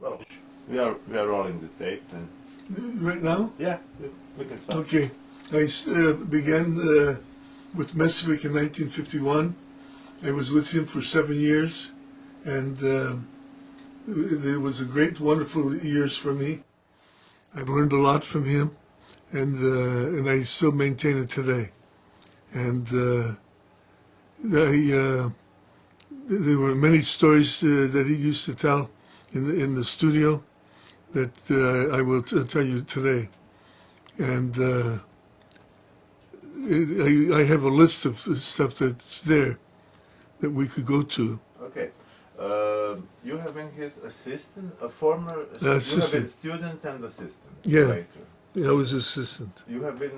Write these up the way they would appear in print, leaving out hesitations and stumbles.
Well, we are rolling the tape then. Right now? Yeah, we can start. Okay. I began with Mesvik in 1951. I was with him for 7 years, and it was a great, wonderful years for me. I learned a lot from him, and I still maintain it today. And there were many stories that he used to tell in the studio that I will tell you today. And I have a list of stuff that's there that we could go to. Okay. You have been his assistant, a former Assistant. You have been student and assistant. Yeah. Later. I was assistant. You have been.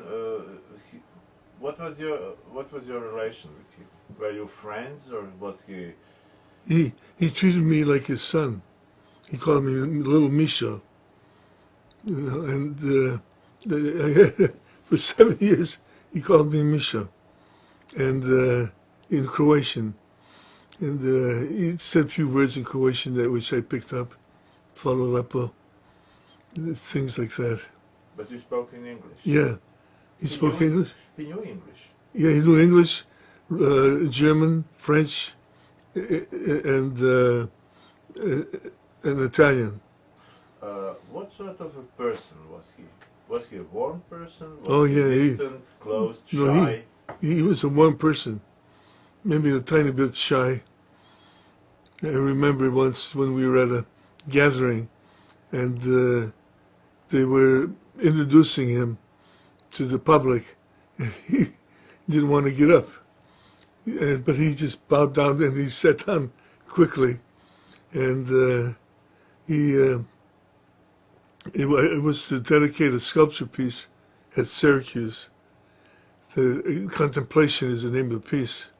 What was your relation with him? Were you friends, or was he? He treated me like his son. He called me Little Misha. You know, and for 7 years he called me Misha, and in Croatian. And he said a few words in Croatian that which I picked up, Hvala lepo, things like that. But you spoke in English. Yeah, he spoke English. He knew English. Yeah, he knew English, German, French, and Italian. What sort of a person was he? Was he a warm person? Oh, he yeah, distant, closed, shy? No, he was a warm person, maybe a tiny bit shy. I remember once when we were at a gathering, and they were introducing him to the public, and he didn't want to get up. But he just bowed down and he sat down quickly. And it was to dedicate a sculpture piece at Syracuse. The Contemplation is the name of the piece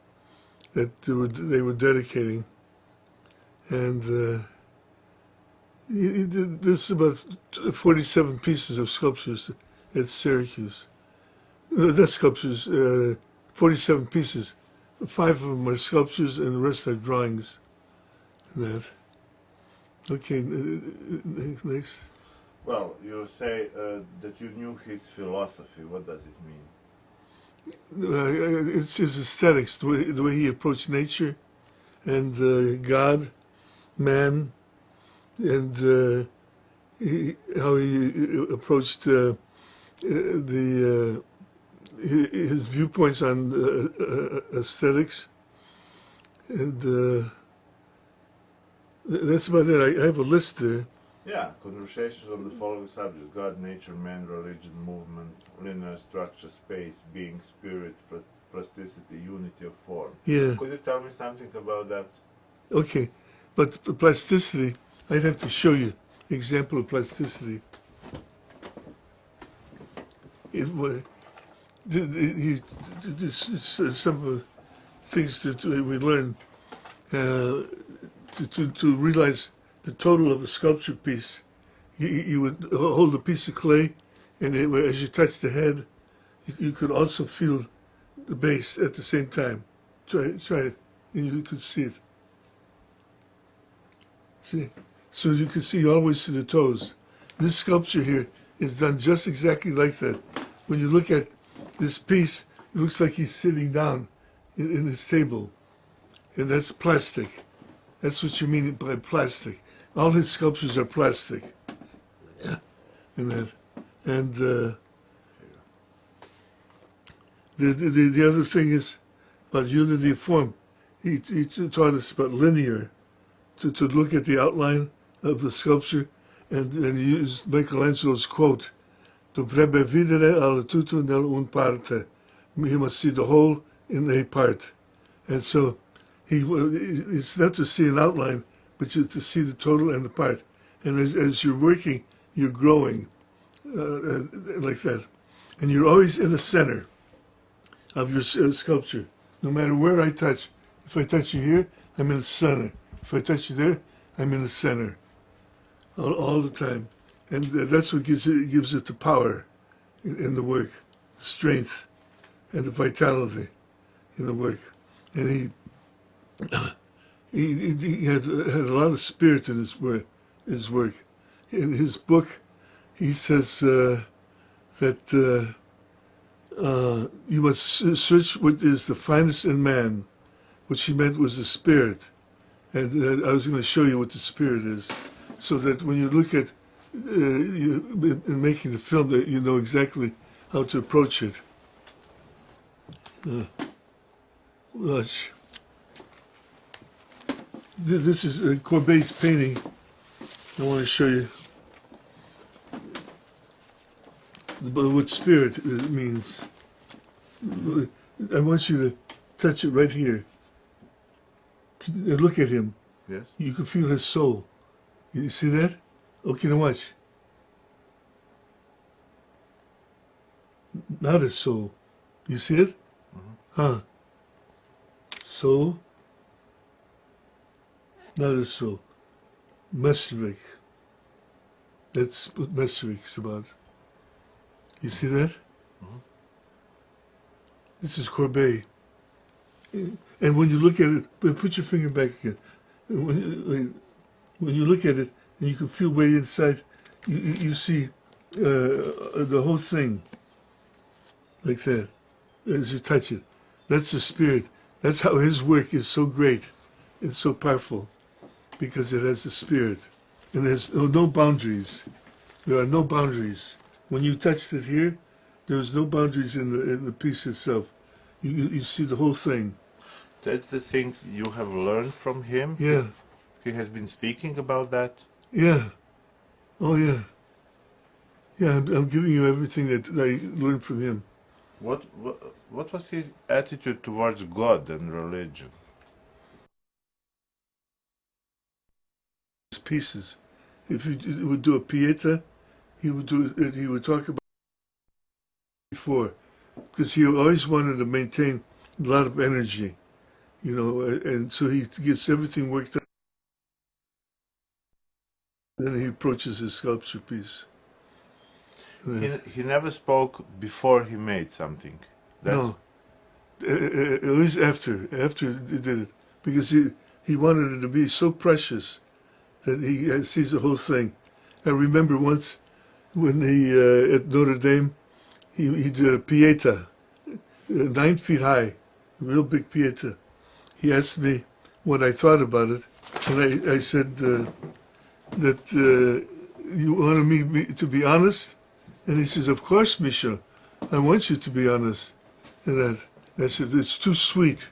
that they were dedicating. And there's about 47 pieces of sculptures at Syracuse. No, not sculptures, 47 pieces. 5 of them are sculptures and the rest are drawings. And that. Okay, next. Well, you say that you knew his philosophy. What does it mean? It's his aesthetics, the way he approached nature and God, man, and how he approached his viewpoints on aesthetics, and that's about it. I have a list there. Yeah, conversations on the following subjects: God, nature, man, religion, movement, linear structure, space, being, spirit, plasticity, unity of form. Yeah. Could you tell me something about that? Okay, but plasticity, I'd have to show you example of plasticity. This is some of the things that we learn to realize the total of a sculpture piece. You would hold a piece of clay, and as you touch the head, you could also feel the base at the same time. Try it, and you could see it. See? So you can see all the way to the toes. This sculpture here is done just exactly like that. When you look at this piece, it looks like he's sitting down in his table. And that's plastic. That's what you mean by plastic. All his sculptures are plastic. Yeah. And the other thing is about unity of form. He taught us about linear, to look at the outline of the sculpture and use Michelangelo's quote, "Dovrebbe videre al tutto nell'un parte." You must see the whole in a part. And so it's not to see an outline, but to see the total and the part. And as you're working, you're growing like that. And you're always in the center of your sculpture. No matter where I touch, if I touch you here, I'm in the center. If I touch you there, I'm in the center. All the time. And that's what gives it the power in the work, the strength, and the vitality in the work. And he had a lot of spirit in his work, his work. In his book, he says that you must search what is the finest in man, which he meant was the spirit. And I was going to show you what the spirit is, so that when you look at in making the film, that you know exactly how to approach it. Watch. This is Courbet's painting. I want to show you what spirit means. I want you to touch it right here. Look at him. Yes. You can feel his soul. You see that? Okay, now watch. Not his soul. You see it? Huh? Soul. Not his soul. Messerich. That's what Messerich about. You see that? This is Courbet. And when you look at it, put your finger back again. When you look at it, and you can feel way inside, you see the whole thing, like that, as you touch it. That's the spirit. That's how his work is so great and so powerful, because it has the spirit. And there's no boundaries. There are no boundaries. When you touched it here, there's no boundaries in the piece itself. You see the whole thing. That's the things you have learned from him? Yeah. He has been speaking about that? Yeah. Oh, yeah. Yeah, I'm giving you everything that I learned from him. What was his attitude towards God and religion? His pieces. If he would do a pieta, he would talk about before, because he always wanted to maintain a lot of energy, you know, and so he gets everything worked out. Then he approaches his sculpture piece. He never spoke before he made something. No, always after he did it, because he wanted it to be so precious that he sees the whole thing. I remember once when he at Notre Dame, he did a pieta, 9 feet high, a real big pieta. He asked me what I thought about it, and I said that you wanted me to be honest, and he says, "Of course, Misha, I want you to be honest." And I said, "It's too sweet."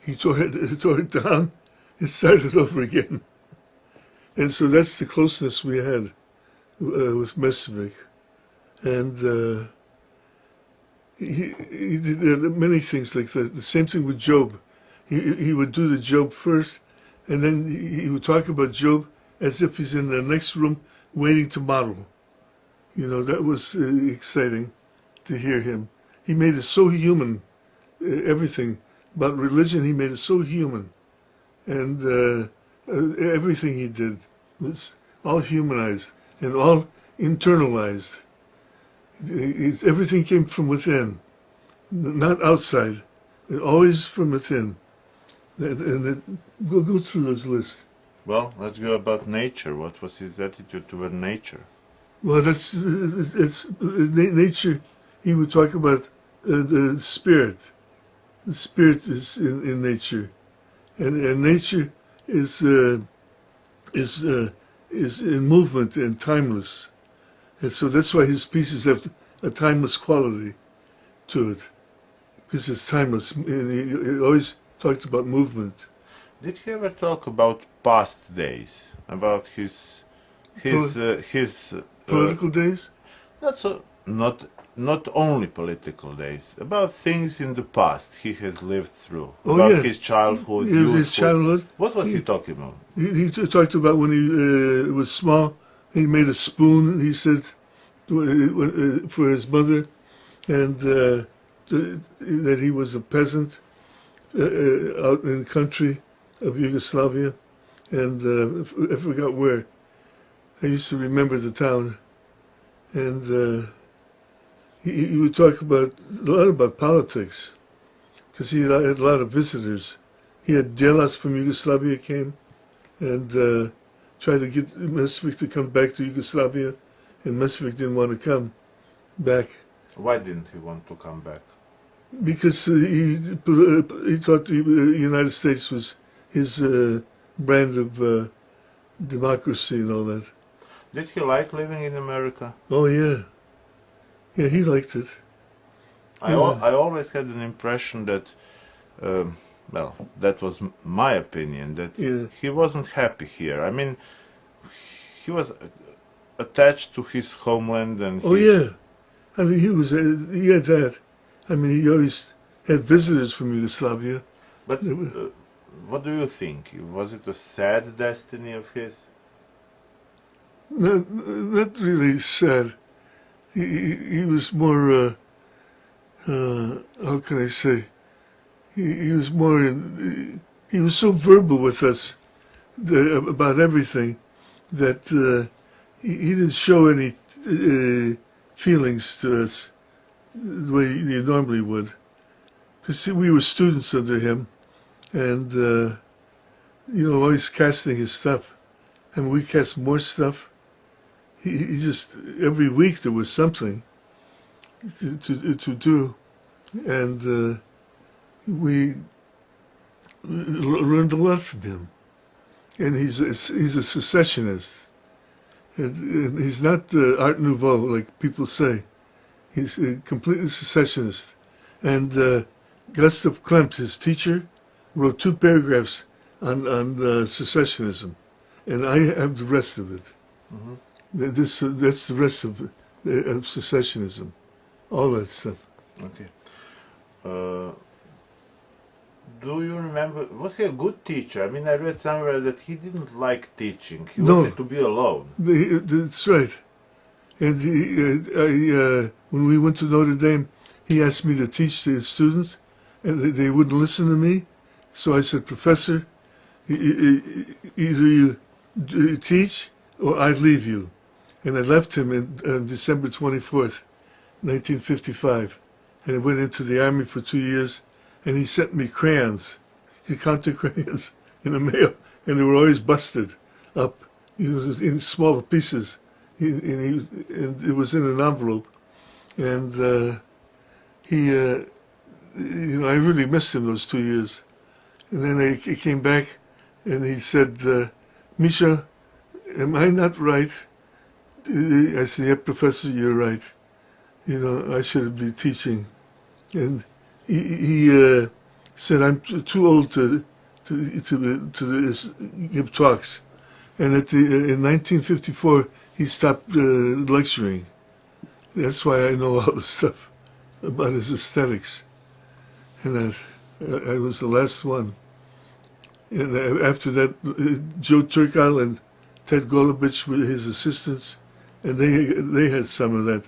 He tore it down and started over again. And so that's the closeness we had with Messerich. And he did many things like that. The same thing with Job. He would do the Job first, and then he would talk about Job as if he's in the next room waiting to model. You know, that was exciting to hear him. He made it so human, everything. About religion, he made it so human. And everything he did was all humanized and all internalized. Everything came from within, not outside, always from within. And go through those lists. Well, let's go about nature. What was his attitude toward nature? Well, it's nature. He would talk about the spirit. The spirit is in nature, and nature is in movement and timeless, and so that's why his pieces have a timeless quality to it, because it's timeless. And he always talked about movement. Did he ever talk about past days, about his Political days? Not only political days, about things in the past he has lived through, Oh, about yeah. his childhood, His youthhood. childhood. What was he talking about? He talked about when he was small, he made a spoon, he said, for his mother, and that he was a peasant out in the country of Yugoslavia, and I forgot where. I used to remember the town, and he would talk a lot about politics, because he had a lot of visitors. He had Delas from Yugoslavia came, and tried to get Mesvik to come back to Yugoslavia, and Mesvik didn't want to come back Why didn't he want to come back? because he thought the United States was his brand of democracy and all that. Did he like living in America? Oh yeah, yeah, he liked it. I always had an impression that, well, that was my opinion, that Yeah. he wasn't happy here. I mean, he was attached to his homeland and Oh his, yeah, I mean he had that. I mean he always had visitors from Yugoslavia. But what do you think? Was it a sad destiny of his? Not really sad. He was more. How can I say? He was more. He was so verbal with us about everything that he didn't show any feelings to us the way he normally would. Because we were students under him, and always casting his stuff. And we cast more stuff. He just every week there was something to do, and we learned a lot from him. And he's a secessionist, and he's not Art Nouveau like people say. He's completely secessionist. And Gustav Klimt, his teacher, wrote 2 paragraphs on secessionism, and I have the rest of it. Mm-hmm. That's the rest of secessionism, all that stuff. Okay. Do you remember, was he a good teacher? I mean, I read somewhere that he didn't like teaching. He wanted to be alone. That's right. And when we went to Notre Dame, he asked me to teach the students, and they wouldn't listen to me. So I said, Professor, either you teach or I leave you. And I left him on December 24th, 1955. And I went into the army for 2 years, and he sent me crayons, counter crayons, in the mail, and they were always busted up, in small pieces. And it was in an envelope. And I really missed him those 2 years. And then he came back, and he said, Misha, am I not right? I said, yeah, Professor, you're right. I should be teaching. And he said, I'm too old to give talks. And in 1954, he stopped lecturing. That's why I know all the stuff about his aesthetics. And I was the last one. And after that, Joe Turkle and Ted Golovich were his assistants, and they had some of that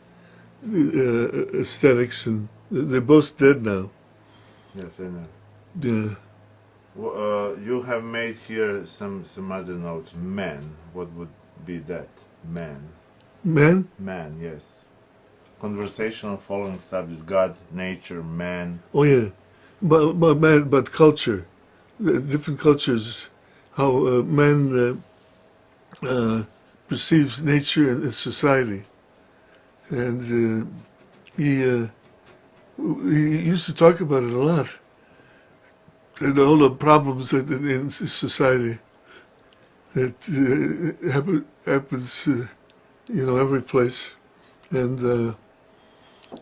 aesthetics, and they're both dead now. Yes, I know. Yeah. Well, you have made here some other notes. Man, what would be that? Man. Man? Man, yes. Conversational following subject: God, nature, man. Oh yeah, but culture, different cultures, how man perceives nature and society, and he used to talk about it a lot, and all the problems in society that happens, every place, and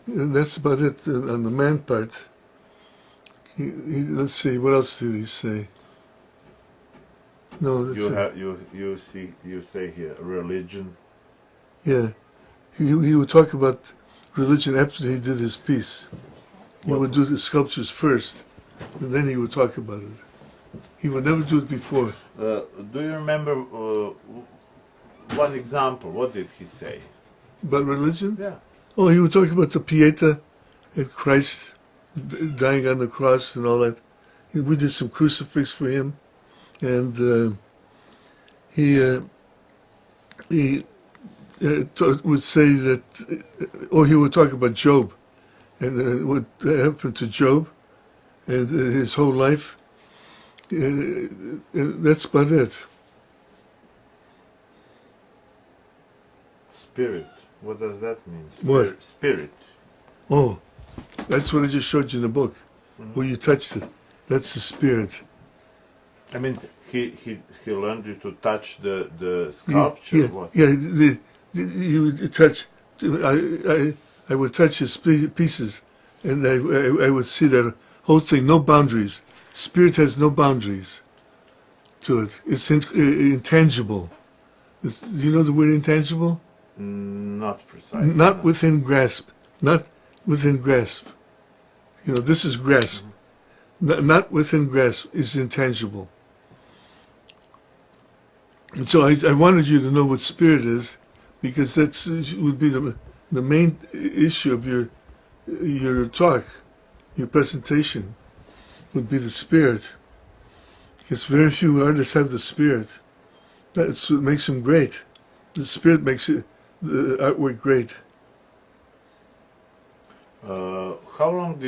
that's about it on the man part. Let's see, what else did he say? No, that's you say here religion. Yeah, he would talk about religion after he did his piece. He would do the sculptures first, and then he would talk about it. He would never do it before. Do you remember one example? What did he say? About religion? Yeah. Oh, he would talk about the Pieta and Christ dying on the cross and all that. We did some crucifix for him, and he would say that, he would talk about Job and what happened to Job and his whole life. And that's about it. Spirit. What does that mean? What? Spirit. Oh, that's what I just showed you in the book, where you touched it. That's the spirit. I mean, he learned you to touch the sculpture. Yeah, What? yeah. You would touch. I would touch his pieces, and I would see that whole thing. No boundaries. Spirit has no boundaries to it. It's intangible. Do you know the word intangible? Not precisely. Not within grasp. Not within grasp. You know, this is grasp. Not within grasp is intangible. And so I wanted you to know what spirit is, because that's would be the main issue of your talk, your presentation, would be the spirit. Because very few artists have the spirit. That's what makes them great. The spirit makes the artwork great. How long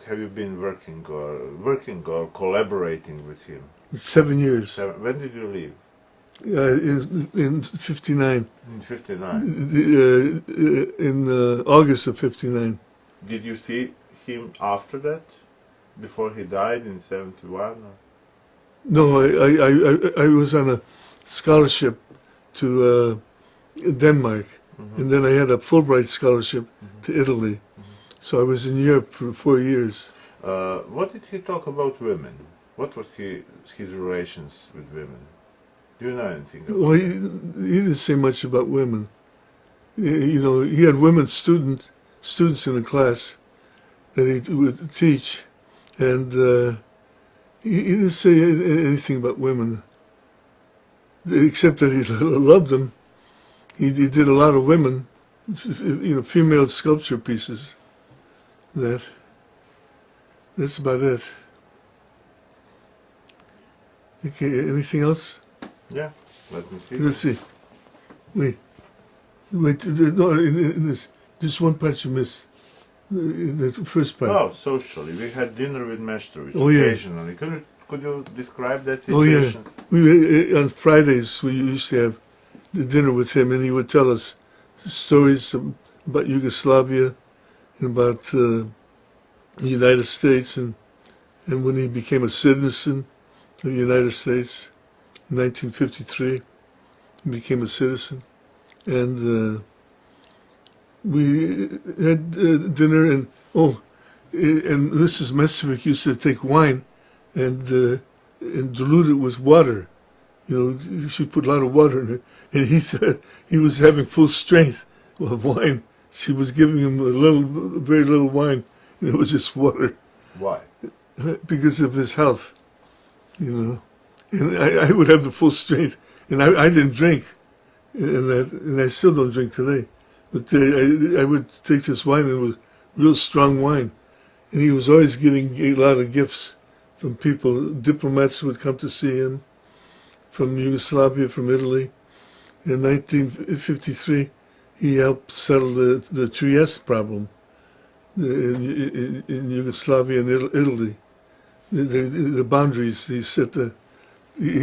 have you been working or collaborating with him? 7 years. When did you leave? In 59. In 59. In August of 59. Did you see him after that? Before he died in 71? Or? No, I was on a scholarship to Denmark, and then I had a Fulbright scholarship to Italy. So I was in Europe for 4 years. What did he talk about women? What was his relations with women? Do you know anything about Well, he didn't say much about women. You know, he had women students in the class that he would teach, and he didn't say anything about women, except that he loved them. He did a lot of women, you know, female sculpture pieces. That's about it. Okay, anything else? Yeah, let me see. Let's see. Wait, no, in this, just one part you missed. In the first part. Oh, socially. We had dinner with Meshtovich occasionally. Could you describe that situation? Oh, yeah. On Fridays, we used to have the dinner with him, and he would tell us stories about Yugoslavia and about the United States, and when he became a citizen of the United States in 1953, he became a citizen, and we had dinner, and Mrs. Mesevich used to take wine and dilute it with water. You know, she put a lot of water in it, and he thought he was having full strength of wine. She was giving him very little wine, and it was just water. Why? Because of his health, you know. And I would have the full strength, and I didn't drink, and I still don't drink today. But I would take this wine, and it was real strong wine. And he was always getting a lot of gifts from people. Diplomats would come to see him from Yugoslavia, from Italy. In 1953, he helped settle the Trieste problem in Yugoslavia and Italy. The boundaries, he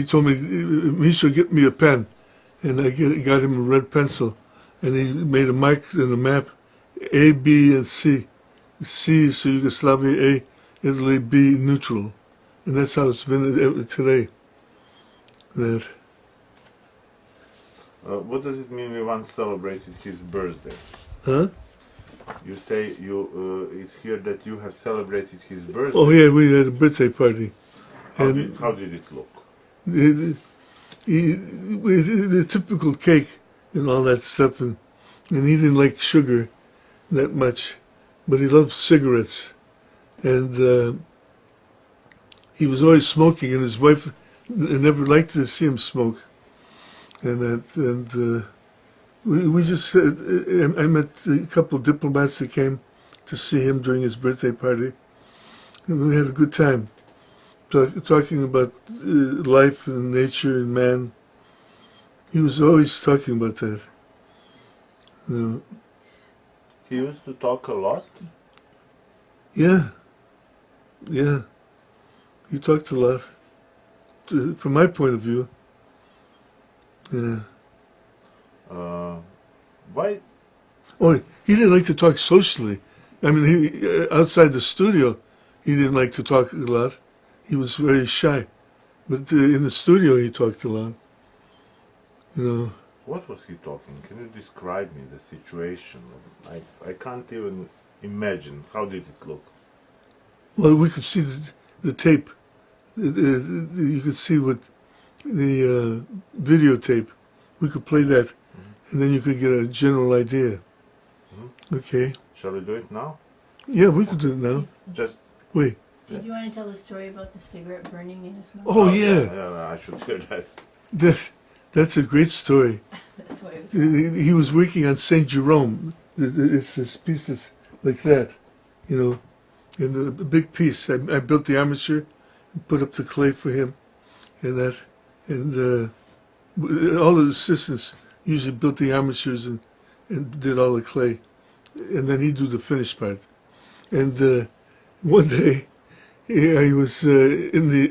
told me, Misha, get me a pen. And I got him a red pencil. And he made a mark in the map, A, B, and C. C is for Yugoslavia, A, Italy, B, neutral. And that's how it's been today. What does it mean we once celebrated his birthday? Huh? You say it's here that you have celebrated his birthday. Oh yeah, we had a birthday party. How did it look? The typical cake and all that stuff, and he didn't like sugar that much, but he loved cigarettes, and he was always smoking, and his wife never liked to see him smoke, and we just I met a couple of diplomats that came to see him during his birthday party, and we had a good time talking about life and nature and man. He was always talking about that. You know. He used to talk a lot? Yeah. He talked a lot. From my point of view. Yeah. Why? Oh, he didn't like to talk socially. I mean, outside the studio, he didn't like to talk a lot. He was very shy. But in the studio, he talked a lot. You know. What was he talking? Can you describe me the situation? I can't even imagine. How did it look? Well, we could see the tape. You could see what the videotape. We could play that, and then you could get a general idea. Okay. Shall we do it now? Yeah, we could do it now. Just. Wait. Did you want to tell the story about the cigarette burning in his mouth? Oh, yeah. Yeah, I should hear that. That's a great story. That's why it was He was working on Saint Jerome. It's this piece that's like that, you know, and a big piece. I built the armature, put up the clay for him, and that, and all the assistants usually built the armatures and did all the clay, and then he'd do the finished part. And one day, I was in the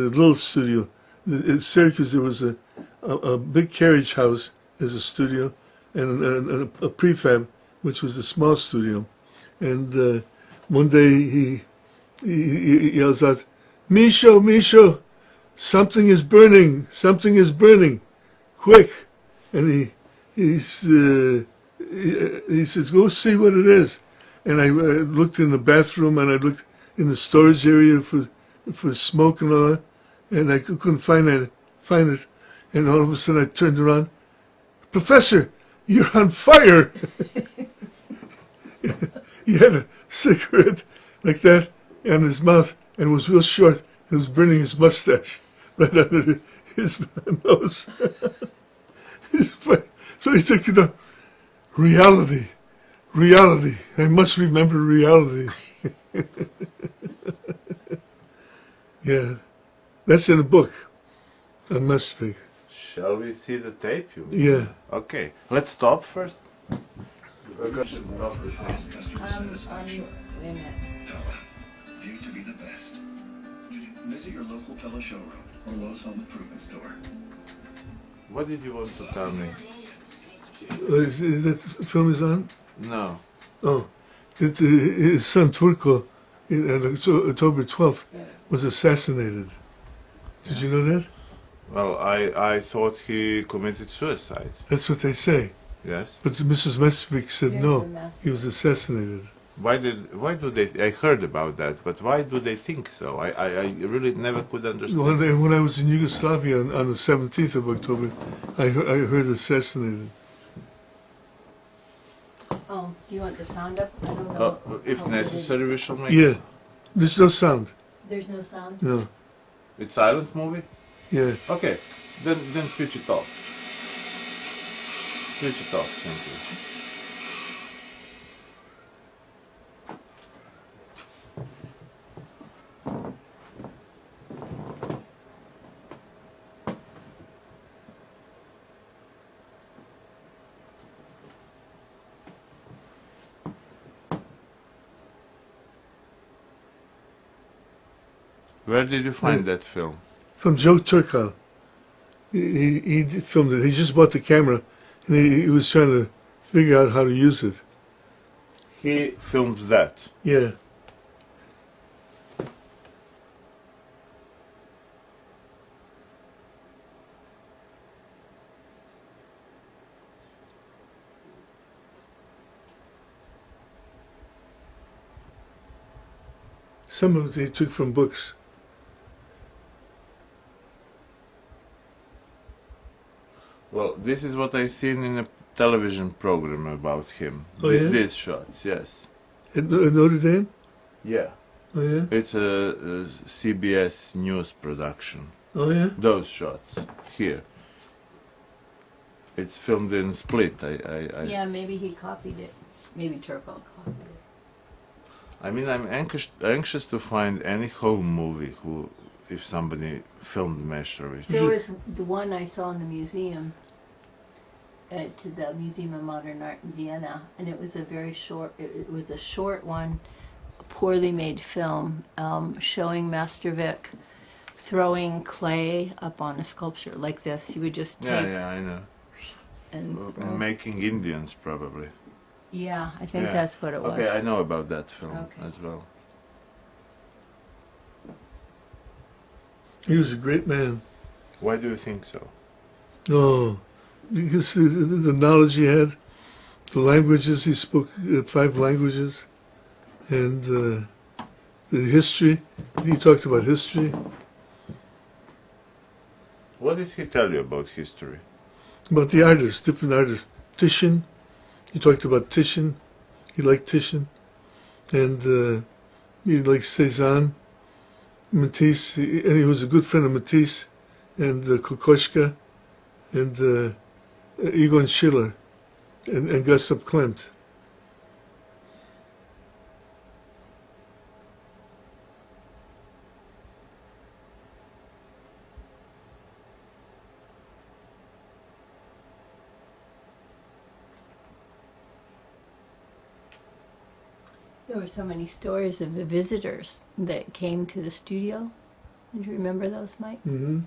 little studio. In Syracuse, there was a big carriage house as a studio, and a prefab, which was the small studio. And one day he yells out, Misho, something is burning, quick. And he says, go see what it is. And I looked in the bathroom, and I looked in the storage area for smoke and all that, and I couldn't find it. And all of a sudden I turned around, Professor, you're on fire. He had a cigarette like that on his mouth, and it was real short. It was burning his mustache right under his nose. So he took it up. Reality. I must remember reality. Yeah, that's in a book. I must speak. Shall we see the tape? You mean? Yeah. Okay, let's stop first. wait a minute. Pella, viewed to be the best. Visit your local Pella showroom or Lowe's Home Improvement store. What did you want to tell me? Is that film is on? No. Oh, his son Turko, on October 12th, was assassinated. Did you know that? Well, I thought he committed suicide. That's what they say. Yes. But Mrs. Mesvik said Here's no, the message. he was assassinated. Why do they? I heard about that, but why do they think so? I really never could understand. When I was in Yugoslavia on the 17th of October, I heard assassinated. Oh, do you want the sound up? I don't know. If how good necessary, we shall make. Yeah, there's no sound. There's no sound? No. It's silent movie. Yeah. Okay, then switch it off. Switch it off. Thank you. Where did you find that film? From Joe Turkal. He filmed it. He just bought the camera, and he was trying to figure out how to use it. He filmed that. Yeah. Some of it he took from books. Well, this is what I seen in a television program about him. Oh, yeah? These shots, yes. At Notre Dame? Yeah. Oh, yeah? It's a CBS news production. Oh, yeah? Those shots here. It's filmed in Split. Yeah, maybe he copied it. Maybe Turco copied it. I mean, I'm anxious to find any home movie if somebody filmed Meshkovich. There was the one I saw in the museum, to the Museum of Modern Art in Vienna, and it was a very short, it was a short one, a poorly made film, showing Mastervik throwing clay up on a sculpture like this. He would just take, Yeah, I know. and Making Indians, probably. yeah, I think Yeah. that's what it was. Okay, I know about that film Okay. as well. He was a great man. Why do you think so? Oh, because the knowledge he had, the languages he spoke, 5 languages, and the history. He talked about history, What did he tell you about history? about the artists, different artists. Titian. He talked about Titian. He liked Titian, and he liked Cézanne, Matisse, and he was a good friend of Matisse, and Kokoschka, and Egon Schiller, and Gustav Klimt. There were so many stories of the visitors that came to the studio. Did you remember those, Mike? Mm-hmm.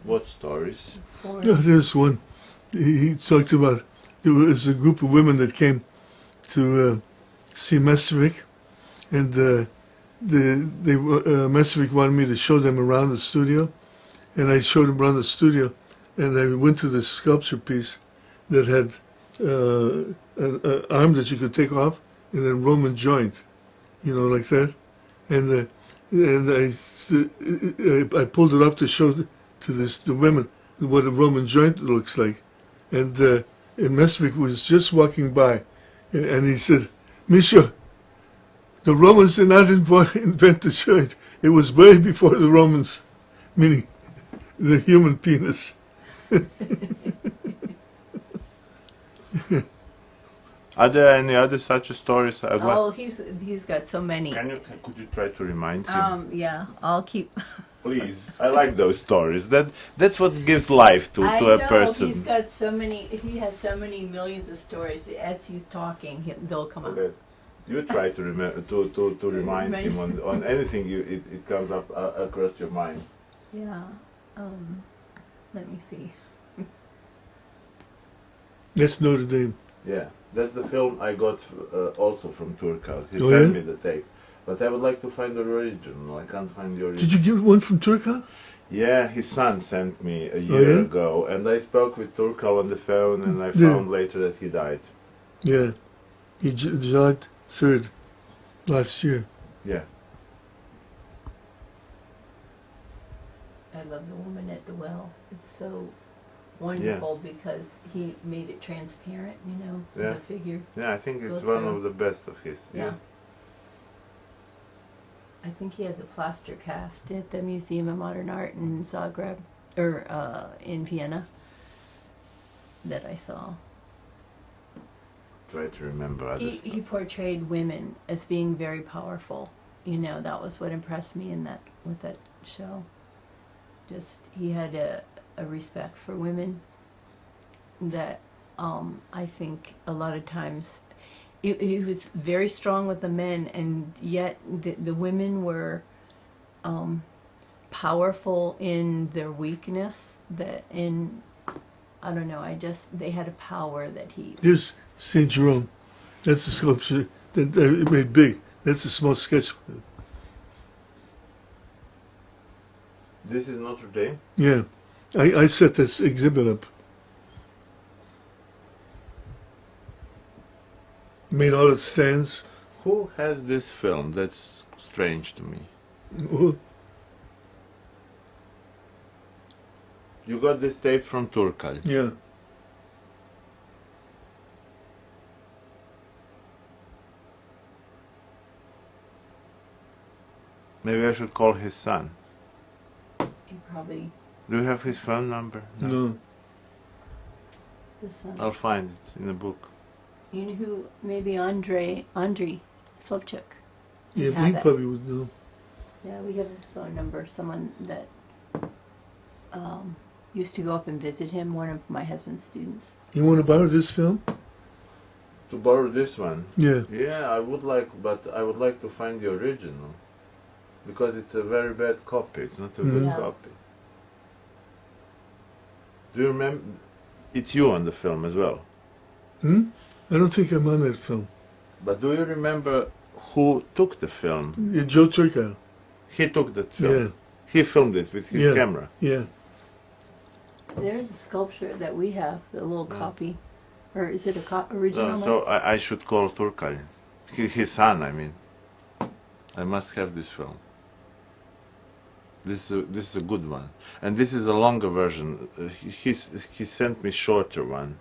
What stories? Or- Yeah, there's one. He talked about there was a group of women that came to see Messerich, and Messerich wanted me to show them around the studio, and I showed them around the studio, and I went to this sculpture piece that had an arm that you could take off and a Roman joint, like that, and I pulled it off to show to the women what a Roman joint looks like, and Messerich was just walking by, and he said, "Misha, the Romans did not invent the joint. It was way before the Romans," meaning the human penis. Are there any other such stories? Oh, he's got so many. Could you try to remind him? Yeah, I'll keep. Please, I like those stories. That's what gives life to I a know, person. he's got so many. He has so many millions of stories. As he's talking, they'll come up. Okay. You try to remember to remind him on anything it comes up across your mind. Yeah. Let me see. That's Notre Dame. Yeah, that's the film I got also from Turkal. He Oh, sent yeah? me the tape, but I would like to find the original. I can't find the original. Did you get one from Turkey? Yeah, his son sent me a year yeah? ago, and I spoke with Turkal on the phone, and I Yeah. found later that he died. Yeah. He died 3rd last year. Yeah. I love the woman at the well. It's so wonderful because he made it transparent, Yeah. the figure. Yeah, I think it's Goes one through. of the best of his. Yeah. I think he had the plaster cast at the Museum of Modern Art in Zagreb, or in Vienna, that I saw. Try to remember other stuff. He portrayed women as being very powerful. That was what impressed me with that show. Just he had a respect for women that I think a lot of times he was very strong with the men, and yet the women were powerful in their weakness. I don't know. They had a power that he. There's St. Jerome. That's a sculpture that it made big. That's a small sketch. This is Notre Dame? Yeah. I set this exhibit up. Made all its stands. Who has this film? That's strange to me. Oh, You got this tape from Turkal. yeah. Maybe I should call his son. He probably Do you have his phone number? No. the son. I'll find it in a book. You know who? Maybe Andrei Slupchuk. Yeah, have he it. probably would know. Yeah, we have his phone number. Someone that used to go up and visit him. One of my husband's students. You want to borrow this film? To borrow this one? Yeah. Yeah, I would like, but I would like to find the original. Because it's a very bad copy. It's not a good Yeah. copy. Do you remember? It's you on the film as well. I don't think I'm on that film. But do you remember who took the film? Yeah, Joe Turkel. He took that film. Yeah. He filmed it with his Yeah. camera. Yeah. There's a sculpture that we have, a little copy. Or is it a original? So I should call Turkal. His son, I mean. I must have this film. This is a good one. And this is a longer version. He sent me shorter one.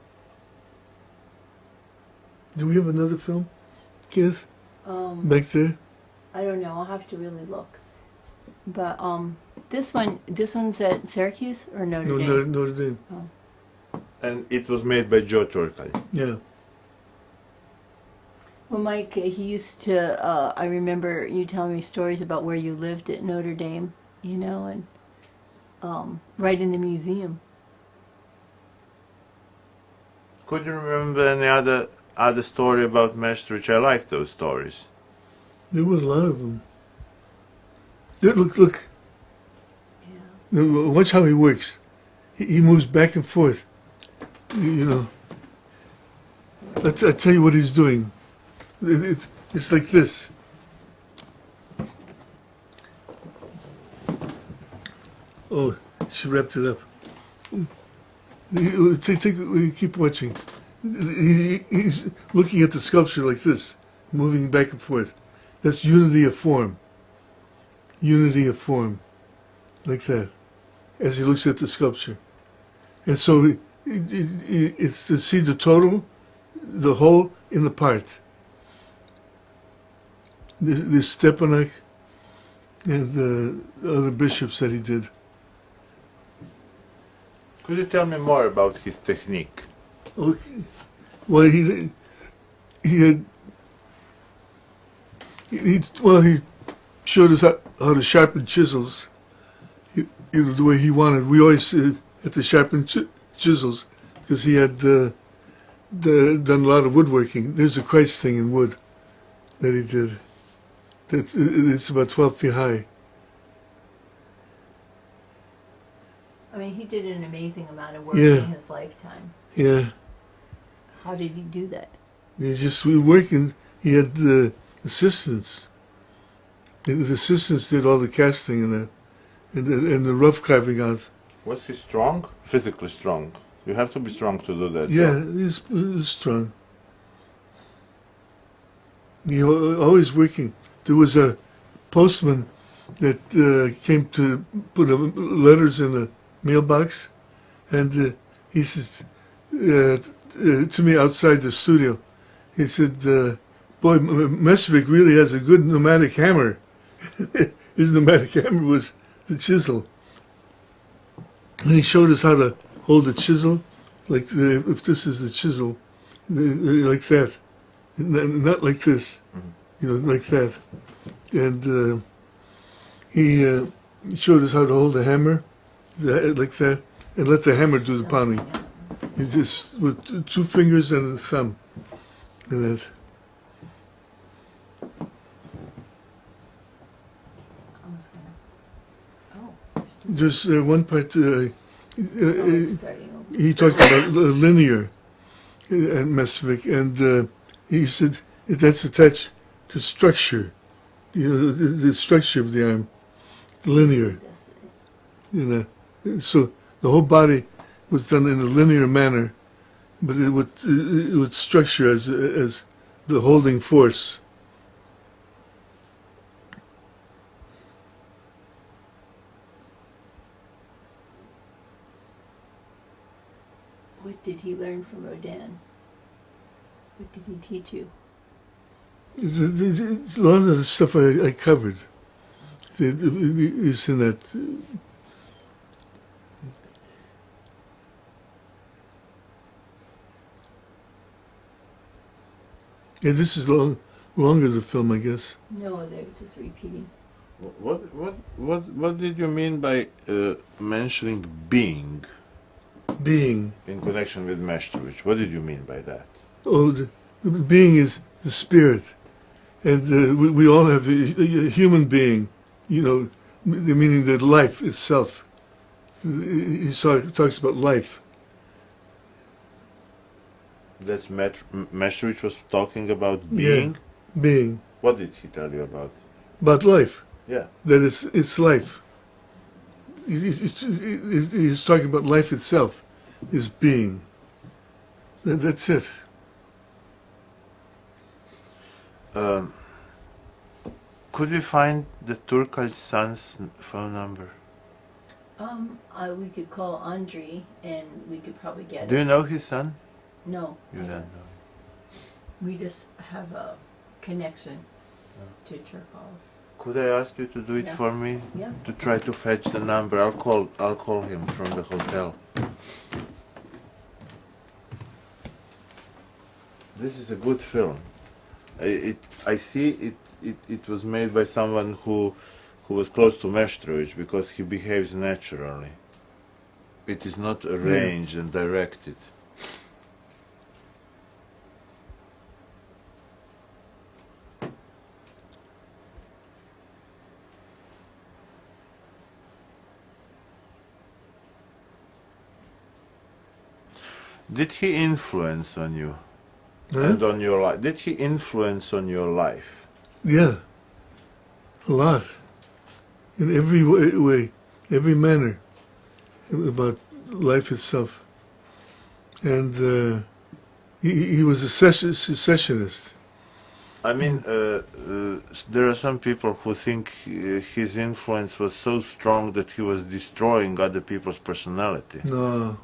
Do we have another film, Keith? Back there? I don't know. I'll have to really look. But this one's at Syracuse or Notre No, Dame? Notre Dame. And it was made by Joe Turkal. Yeah. Well, Mike, he used to. I remember you telling me stories about where you lived at Notre Dame, you know, and right in the museum. Could you remember any other story about Maastricht? I like those stories. There were a lot of them. Look. Yeah. No, watch how he works. He moves back and forth. You know. I tell you what he's doing. It's like this. Oh, she wrapped it up. Keep watching. He's looking at the sculpture like this, moving back and forth. That's unity of form. Unity of form. Like that. As he looks at the sculpture. And so it's to see the total, the whole in the part. This Stepanek and the other bishops that he did. Could you tell me more about his technique? Okay. Well, he showed us how to sharpen chisels. The way he wanted. We always had to sharpen chisels because he had done a lot of woodworking. There's a Christ thing in wood that he did. It's about 12 feet high. I mean, he did an amazing amount of work Yeah. in his lifetime. Yeah. How did he do that? We working. He had the assistants. The assistants did all the casting and the rough carving out. Was he strong? Physically strong. You have to be strong to do that. Yeah, job. he's strong. He always working. There was a postman that came to put letters in the mailbox, and he says to me outside the studio, he said, "Boy, Mesvik really has a good pneumatic hammer." His pneumatic hammer was the chisel, and he showed us how to hold the chisel, like if this is the chisel, like that, not like this, you know, like that. And he showed us how to hold a hammer, like that, and let the hammer do the pounding. You just with 2 fingers and a thumb, and that. I was gonna. Oh. There's one part. Starting over. He talked about linear at Mesvik, and he said that's attached to structure, you know, the structure of the arm, linear, you know. So the whole body was done in a linear manner, but it would structure as the holding force. What did he learn from Rodin? What did he teach you? A lot of the stuff I covered is in that. Yeah, this is longer the film, I guess. No, they're just repeating. What did you mean by mentioning being Being. in connection with Maastricht? What did you mean by that? Oh, the being is the spirit, and we all have a human being, you know, meaning the life itself. He talks about life, That's Meshevich was talking about being. Yeah, being. What did he tell you about? About life. Yeah. That it's life. He's talking about life itself, is being. That's it. Could we find the Turkal's son's phone number? We could call Andre, and we could probably get Do it. you know his son? No, You I don't don't. know. We just have a connection to Turkals. Could I ask you to do it Yeah. for me? Yeah. To try to fetch the number. I'll call him from the hotel. This is a good film. I see it was made by someone who was close to Meshevich because he behaves naturally. It is not arranged and directed. Did he influence on you and on your life? Did he influence on your life? Yeah, a lot. In every way, every manner, about life itself. And he was a secessionist. I mean, there are some people who think his influence was so strong that he was destroying other people's personality. No.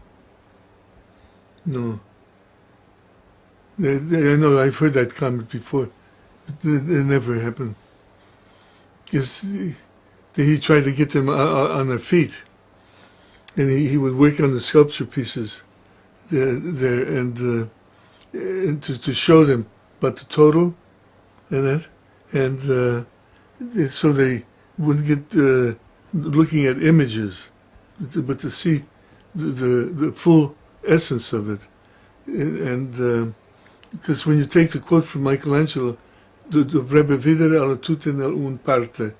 No. I know, I've heard that comment before. But it never happened. Because he tried to get them on their feet. And he would work on the sculpture pieces there and to show them about the total and that. And so they wouldn't get looking at images, but to see the full essence of it. And because when you take the quote from Michelangelo, dovrebbe vedere alla tutta un parte,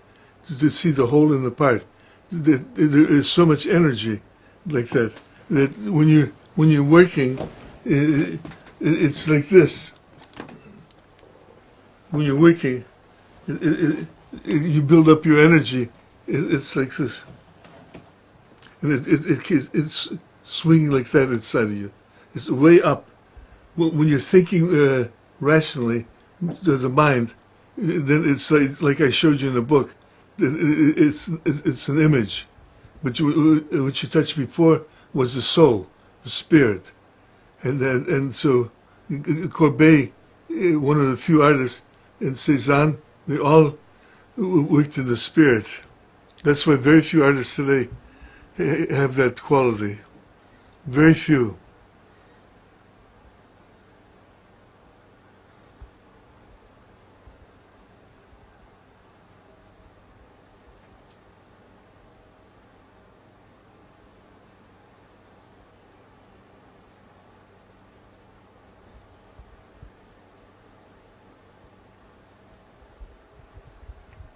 to see the whole in the part, there is so much energy like that, that when you're working, it's like this. When you're working, you build up your energy. It's like this, and it's swinging like that inside of you. It's way up. When you're thinking rationally, the mind, then it's like I showed you in the book. It's an image, but what you touched before was the soul, the spirit, and so Courbet, one of the few artists, and Cézanne, they all worked in the spirit. That's why very few artists today have that quality. Very few.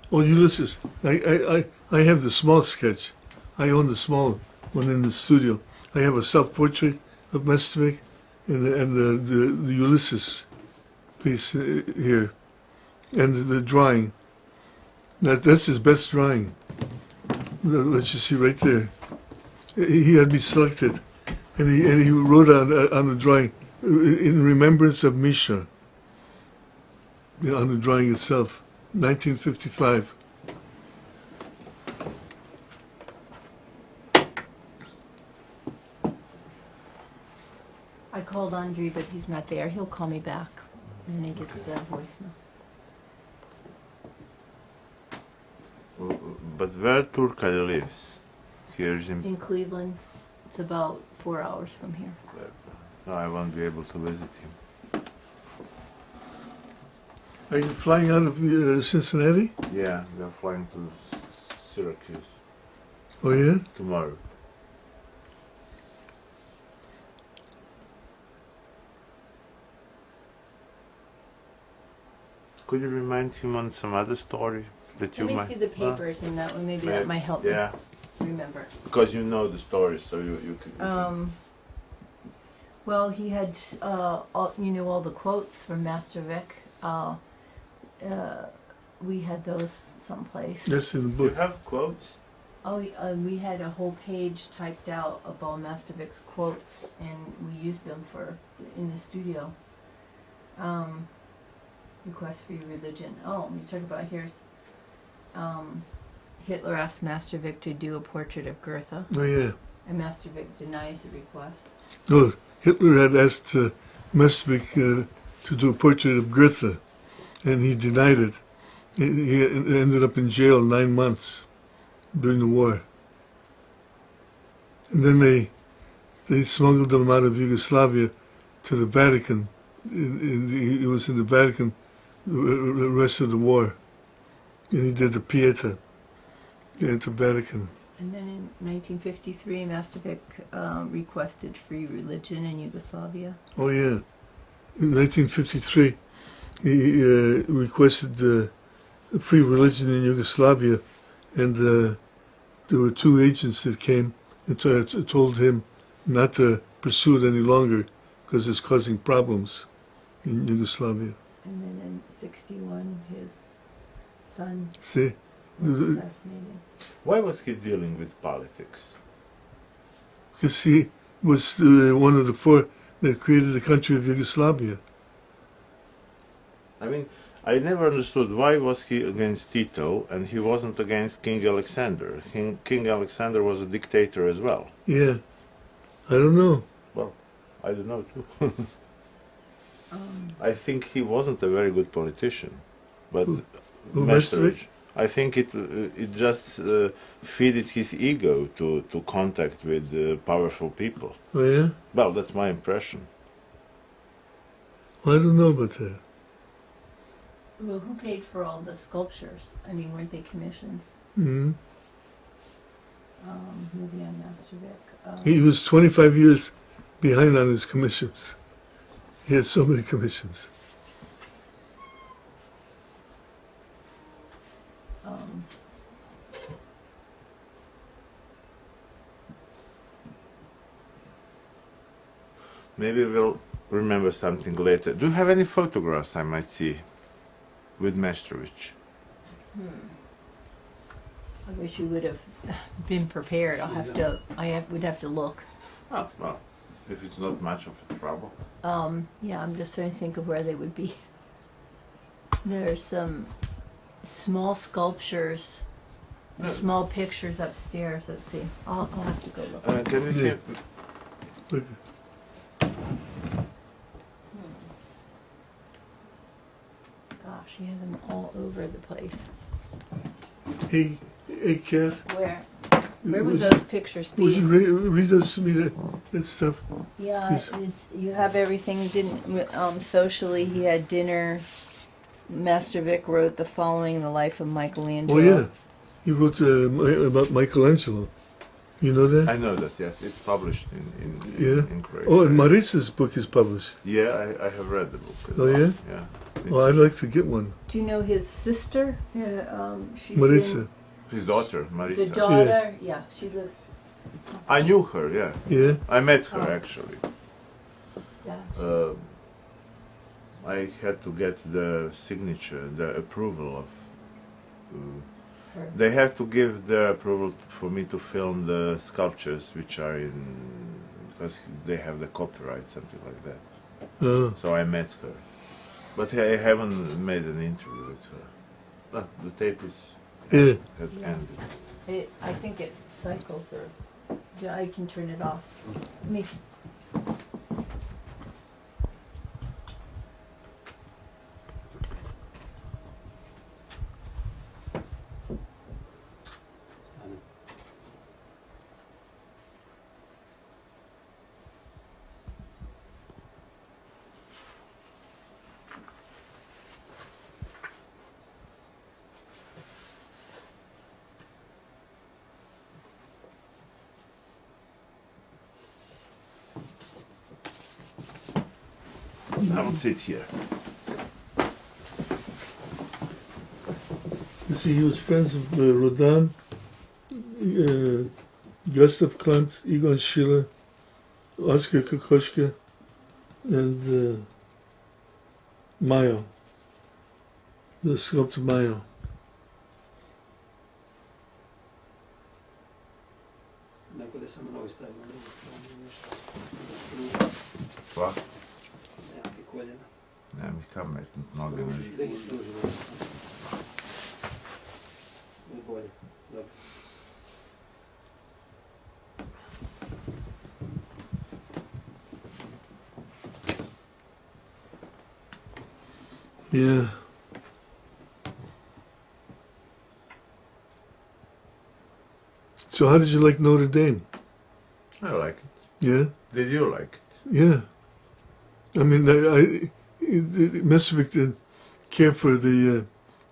Oh, Ulysses, I have the small sketch. I own the small one in the studio. I have a self-portrait of Meshevich and the Ulysses piece here, and the drawing. That's his best drawing. What you see right there. He had me selected, and he wrote on the drawing, in remembrance of Misha. On the drawing itself. 1955. I called Andre, but he's not there. He'll call me back when he gets the voicemail. But where Turkal lives? Here's in. In Cleveland, it's about 4 hours from here. No, I won't be able to visit him. Are you flying out of Cincinnati? Yeah, we are flying to Syracuse Oh yeah? tomorrow. Could you remind him on some other story that you Let me might? see the papers, and that one maybe that might help Yeah, me remember. because you know the story, so you could. Well, he had, all the quotes from Master Vic. We had those someplace. That's in the You book. have quotes? Oh, we had a whole page typed out of all Master Vic's quotes, and we used them in the studio. Request Free Religion. Oh, you talk about here's Hitler asked Master Vic to do a portrait of Goethe, Oh yeah. and Master Vic denies the request. No, Hitler had asked Mesvik to do a portrait of Goethe, and he denied it. He ended up in jail 9 months during the war. And then they smuggled him out of Yugoslavia to the Vatican. He was in the Vatican the rest of the war. And he did the Pieta at the Vatican. And then in 1953, Master Vic requested free religion in Yugoslavia. Oh yeah. In 1953, he requested free religion in Yugoslavia, and there were 2 agents that came and told him not to pursue it any longer because it's causing problems in Yugoslavia. And then in 61, his son See? was assassinated. Why was he dealing with politics? Because he was one of the 4 that created the country of Yugoslavia. I mean, I never understood why was he against Tito and he wasn't against King Alexander. King Alexander was a dictator as well. Yeah. I don't know. Well, I don't know too. I think he wasn't a very good politician, but Who, Mesterovich, I think it just feeded his ego to contact with powerful people. Oh yeah? Well, that's my impression. Well, I don't know about that. Well, who paid for all the sculptures? I mean, weren't they commissions? Hmm. Movie on Master Vic. He was 25 years behind on his commissions. He had so many commissions. Maybe we'll remember something later. Do you have any photographs I might see with Mesterovich? I wish you would have been prepared. Would have to look. Oh, well, if it's not much of a trouble. Yeah, I'm just trying to think of where they would be. There's some small sculptures, small pictures upstairs. Let's see. I'll have to go look. Can we see? Yeah. Look, Gosh, he has them all over the place. hey, Kath, Where would would those pictures would be? you read those to me, that stuff? Yeah, Please. you have everything. Socially, he had dinner. Master Vic wrote the following: The Life of Michelangelo. Oh, yeah. He wrote about Michelangelo. You know that? I know that, yes. It's published in Croatia. Oh, and Marissa's book is published. Yeah, I have read the book. Oh, yeah? Yeah. Well, I'd like to get one. Do you know his sister? Yeah, she's Marissa. His daughter, The Marita. daughter, yeah, she's a. I knew her, yeah. Yeah? I met her, Oh. actually. Yeah. I had to get the signature, the approval of... Her. They have to give their approval for me to film the sculptures, which are in... because they have the copyright, something like that. So I met her. But I haven't made an interview with her. But the tape has Yeah. ended. I think it cycles or. Yeah, I can turn it off. Let me. I will sit here. You see, he was friends of Rodin, Gustav Klimt, Egon Schiele, Oskar Kokoschka, and Mayo, the sculptor Mayo. Neko da samo novi stavimo, ne stavimo nešto. Pa, Nema ti koljena. nemam ih kam metnut noge. Da ih struži malo. Ne bolje, dobro. Yeah. So how did you like Notre Dame? I like it. Yeah? Did you like it? Yeah. I mean, Messervich didn't care for the